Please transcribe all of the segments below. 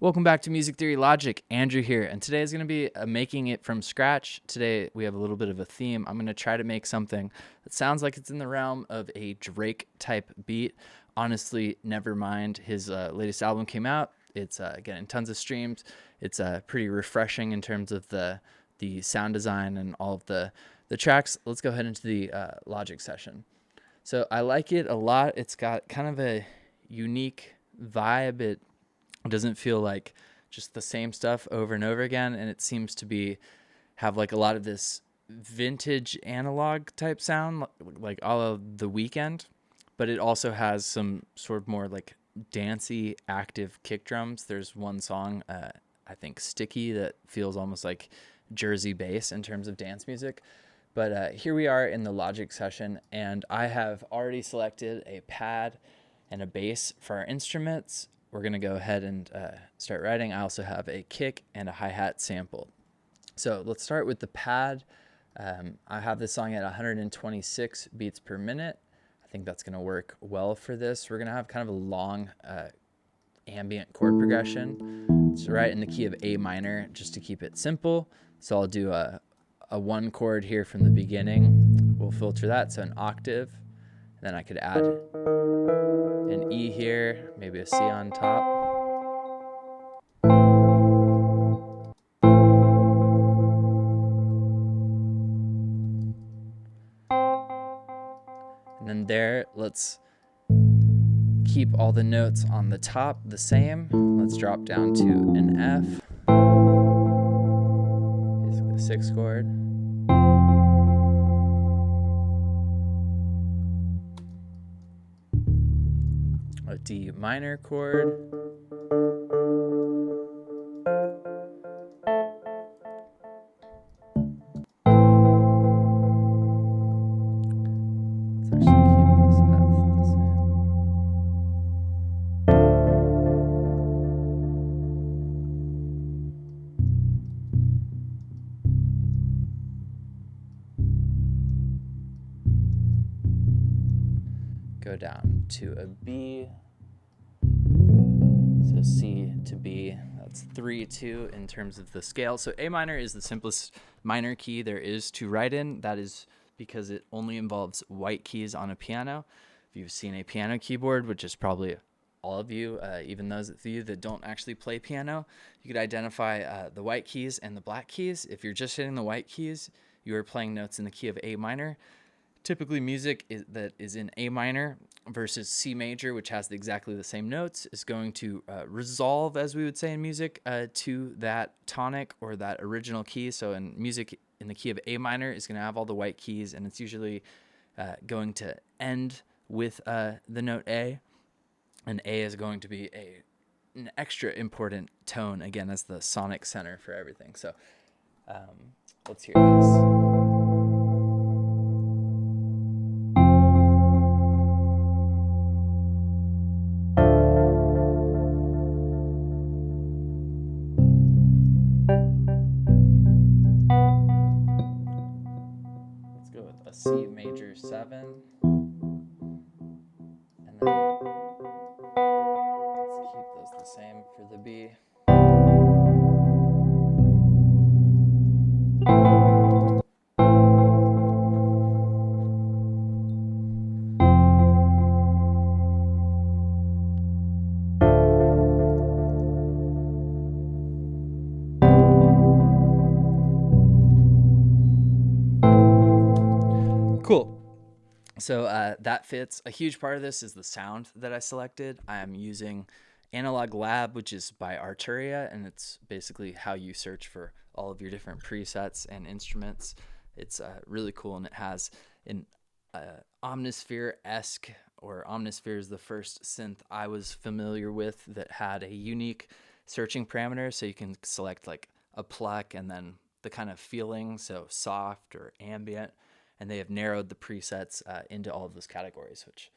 Welcome back to Music Theory Logic. Andrew here, and today is going to be making it from scratch. Today we have a little bit of a theme. I'm going to try to make something that sounds like it's in the realm of a Drake type beat. Honestly, Nevermind, his latest album came out. It's getting tons of streams. It's pretty refreshing in terms of the sound design and all of the tracks. Let's go ahead into the Logic session. So I like it a lot. It's got kind of a unique vibe. It doesn't feel like just the same stuff over and over again, and it seems to have like a lot of this vintage analog type sound, like all of The Weeknd, but it also has some sort of more like dancey, active kick drums. There's one song, I think Sticky, that feels almost like Jersey bass in terms of dance music. But here we are in the Logic session, and I have already selected a pad and a bass for our instruments. We're going to go ahead and start writing. I also have a kick and a hi-hat sample. So let's start with the pad. I have this song at 126 beats per minute. I think that's going to work well for this. We're going to have kind of a long ambient chord progression. So right in the key of A minor, just to keep it simple. So I'll do a one chord here from the beginning. We'll filter that, so an octave. Then I could add an E here, maybe a C on top. And then there, let's keep all the notes on the top the same. Let's drop down to an F, basically the sixth chord. A D minor chord. Let's actually keep this F the same. Go down to a B. So C to B, that's 3-2 in terms of the scale. So A minor is the simplest minor key there is to write in. That is because it only involves white keys on a piano. If you've seen a piano keyboard, which is probably all of you, even those of you that don't actually play piano, you could identify the white keys and the black keys. If you're just hitting the white keys, you are playing notes in the key of A minor. Typically, music that is in A minor versus C major, which has exactly the same notes, is going to resolve, as we would say in music, to that tonic or that original key. So in music in the key of A minor is going to have all the white keys, and it's usually going to end with the note A. And A is going to be an extra important tone, again, as the sonic center for everything. So let's hear this. A C major 7, and then let's keep those the same for the B. Cool. So that fits. A huge part of this is the sound that I selected. I am using Analog Lab, which is by Arturia, and it's basically how you search for all of your different presets and instruments. It's really cool, and it has an Omnisphere-esque, or Omnisphere is the first synth I was familiar with that had a unique searching parameter, so you can select like a pluck and then the kind of feeling, so soft or ambient. And they have narrowed the presets into all of those categories, which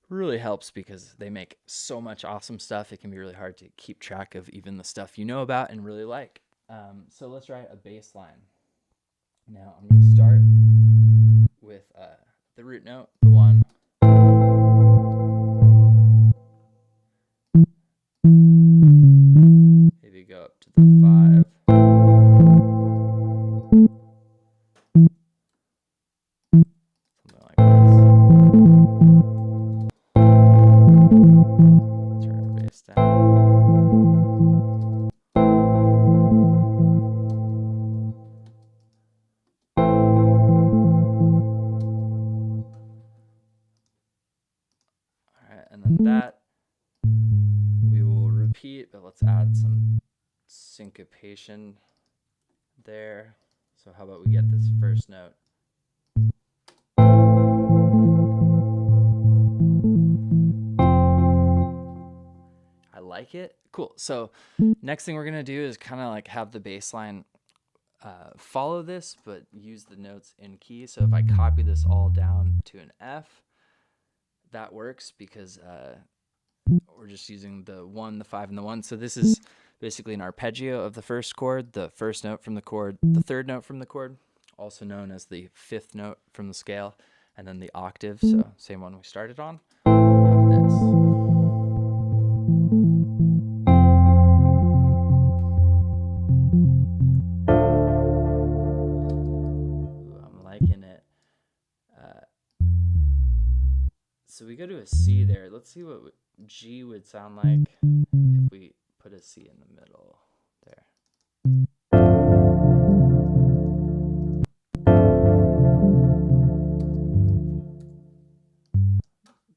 really helps because they make so much awesome stuff. It can be really hard to keep track of even the stuff you know about and really like. So let's write a bass line. Now I'm going to start with the root note, the 1. let's add some syncopation there. So how about we get this first note? I like it. Cool. So next thing we're going to do is kind of like have the bass line follow this, but use the notes in key. So if I copy this all down to an F, that works because we're just using the 1, the 5, and the 1. So this is basically an arpeggio of the first chord, the first note from the chord, the third note from the chord, also known as the 5th note from the scale, and then the octave. So same one we started on. Got this. I'm liking it. So we go to a C there. Let's see what G would sound like if we put a C in the middle there.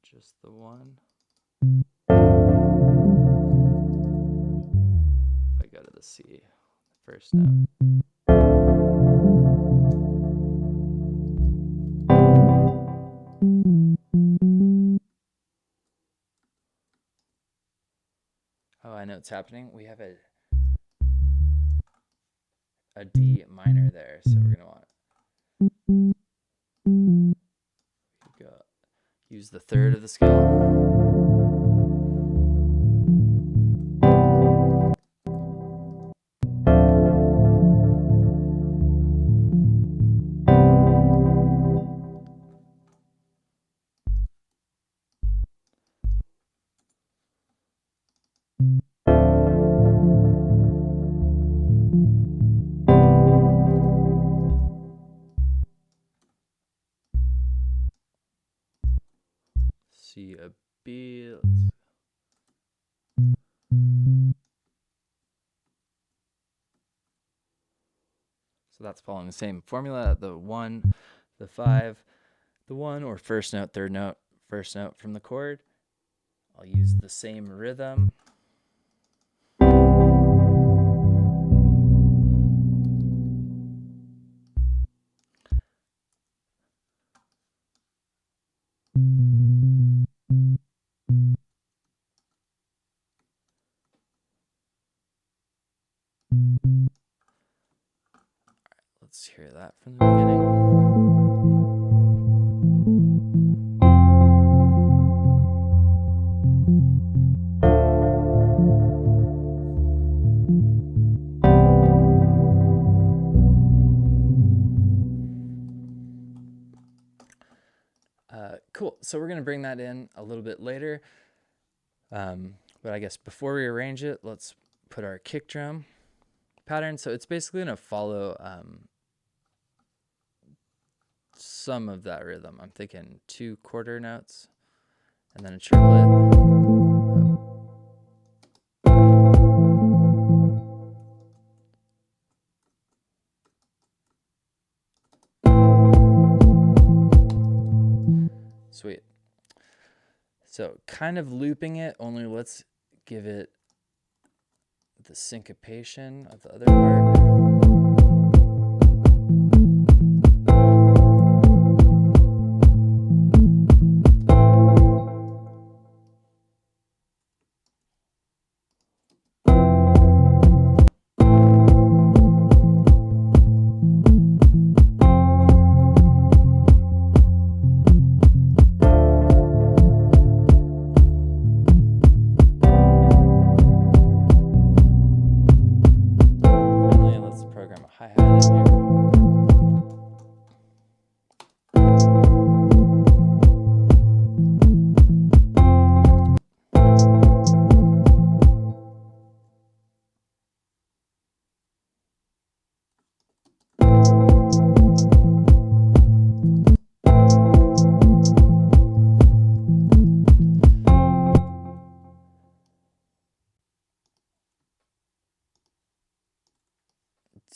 Just the one. If I go to the C, the first note. Oh, I know what's happening. We have a D minor there, so we're gonna want use the 3rd of the scale. C, a B. So that's following the same formula. The 1, the 5, the 1, or first note, third note, first note from the chord. I'll use the same rhythm. Let's hear that from the beginning. Cool. So we're going to bring that in a little bit later. But I guess before we arrange it, let's put our kick drum pattern. So it's basically going to follow some of that rhythm. I'm thinking 2 quarter notes and then a triplet. Sweet. So kind of looping it, only let's give it the syncopation of the other part.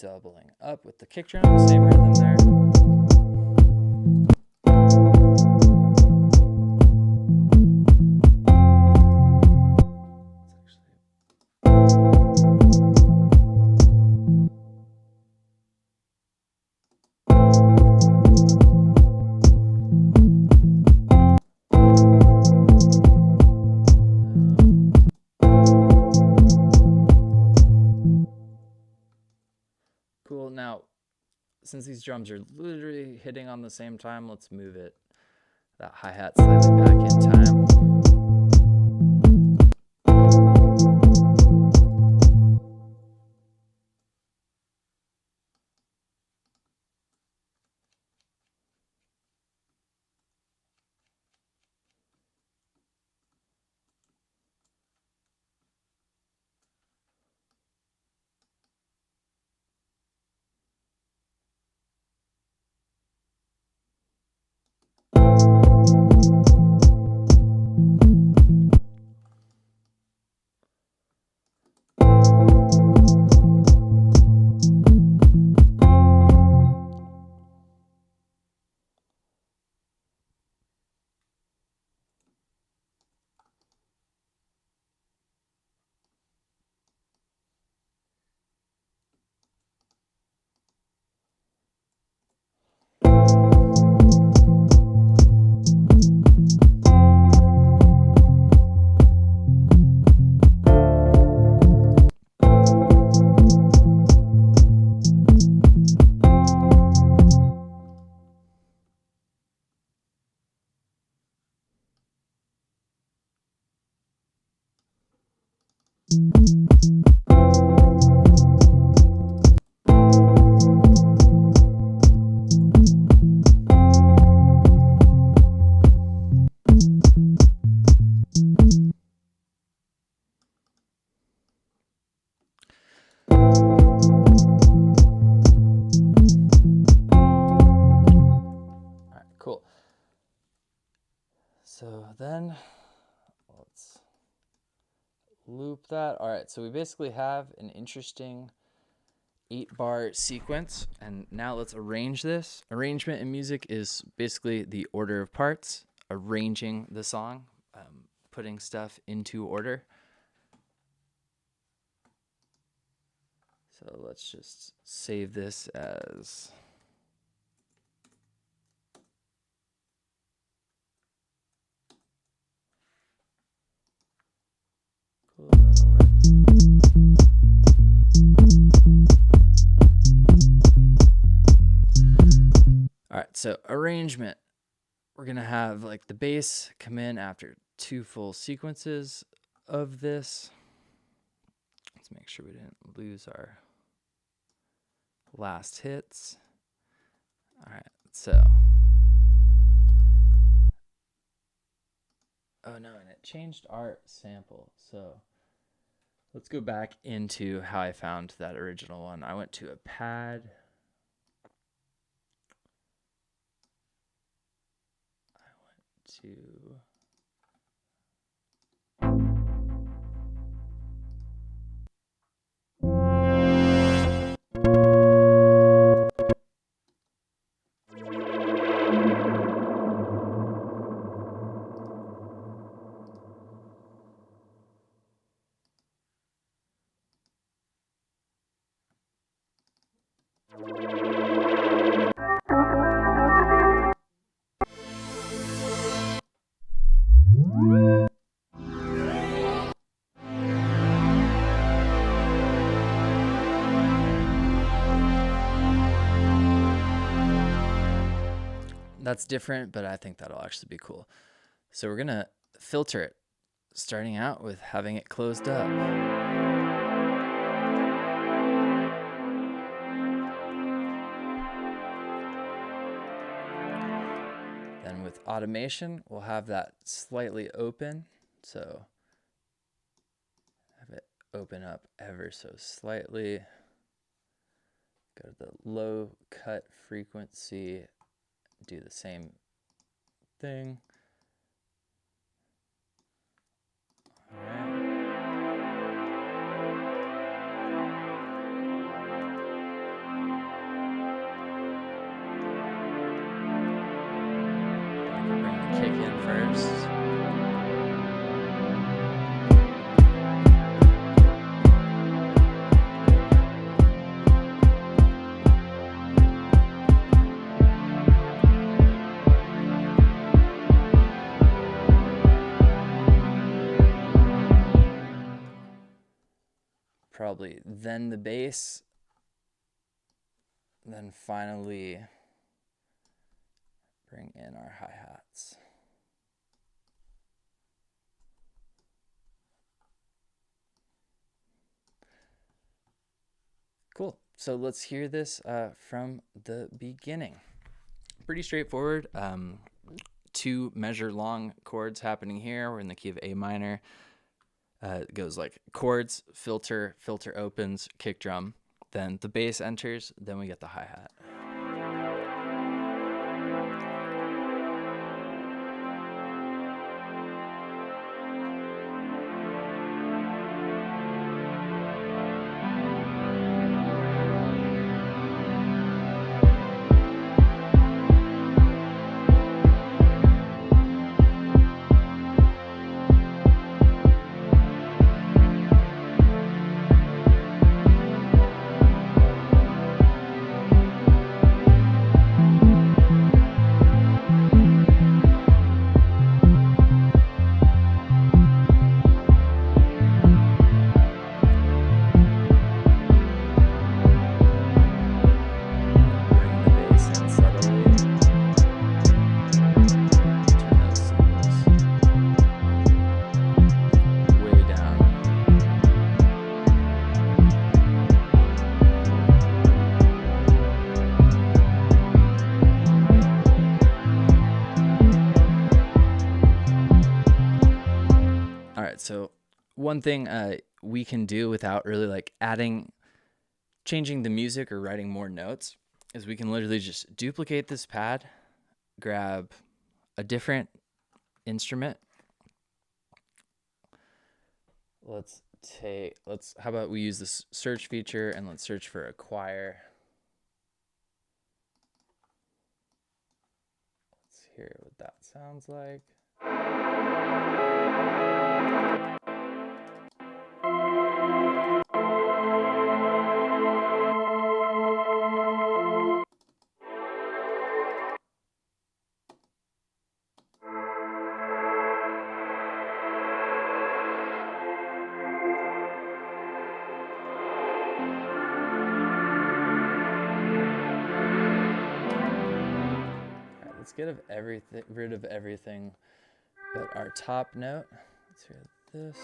Doubling up with the kick drum, same rhythm there. now, since these drums are literally hitting on the same time, let's move that hi-hat slightly back in time. Cool. So then let's loop that. All right, so we basically have an interesting 8-bar sequence, and now let's arrange this. Arrangement in music is basically the order of parts, arranging the song, putting stuff into order. So let's just save this as... Cool, that'll work. All right, so arrangement. We're going to have like the bass come in after 2 full sequences of this. Let's make sure we didn't lose our last hits. All right, so. Oh no, and it changed our sample. So let's go back into how I found that original one. I went to a pad. I went to... That's different, but I think that'll actually be cool. So we're going to filter it, starting out with having it closed up. Then with automation, we'll have that slightly open. So have it open up ever so slightly. Go to the low cut frequency, do the same thing. All right. Bring the kick in first. Probably then the bass, And then finally bring in our hi-hats. Cool. So let's hear this from the beginning. Pretty straightforward. 2 measure long chords happening here. We're in the key of A minor. It goes like chords, filter, filter opens, kick drum. Then the bass enters. Then we get the hi-hat. So one thing we can do without really like changing the music or writing more notes is we can literally just duplicate this pad, grab a different instrument. How about we use this search feature and let's search for a choir. Let's hear what that sounds like. Let's get rid of everything but our top note. Let's hear this.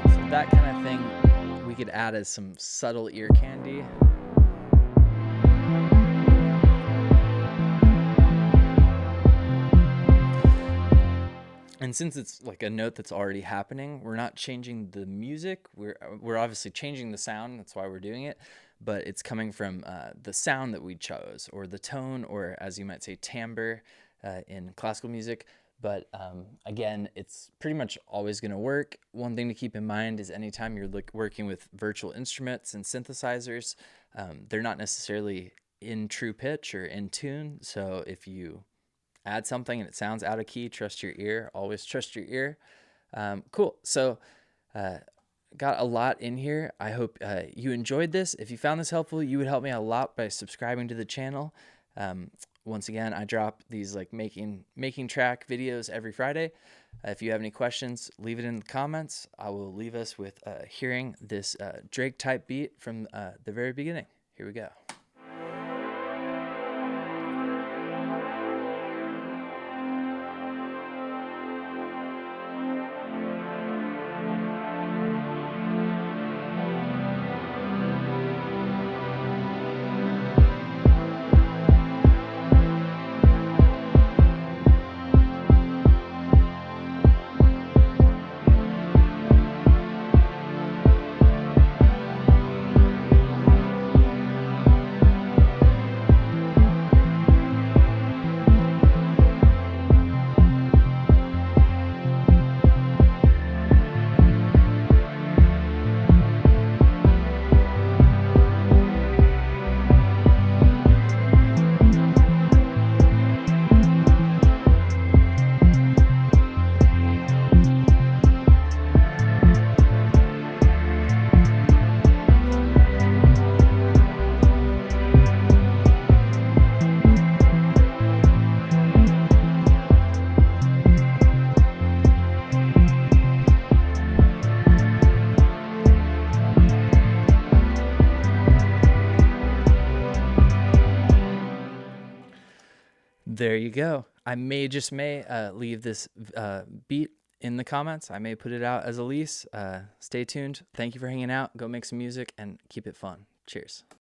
So that kind of thing we could add as some subtle ear candy. And since it's like a note that's already happening, we're not changing the music. We're obviously changing the sound. That's why we're doing it. But it's coming from the sound that we chose, or the tone, or as you might say, timbre in classical music. But again, it's pretty much always going to work. One thing to keep in mind is anytime you're working with virtual instruments and synthesizers, they're not necessarily in true pitch or in tune. So if you add something and it sounds out of key, trust your ear. Always trust your ear. Cool. So got a lot in here. I hope you enjoyed this. If you found this helpful, you would help me a lot by subscribing to the channel. Once again, I drop these like making track videos every Friday. If you have any questions, leave it in the comments. I will leave us with hearing this Drake type beat from the very beginning. Here we go. There you go. I just may leave this beat in the comments. I may put it out as a lease. Stay tuned. Thank you for hanging out. Go make some music and keep it fun. Cheers.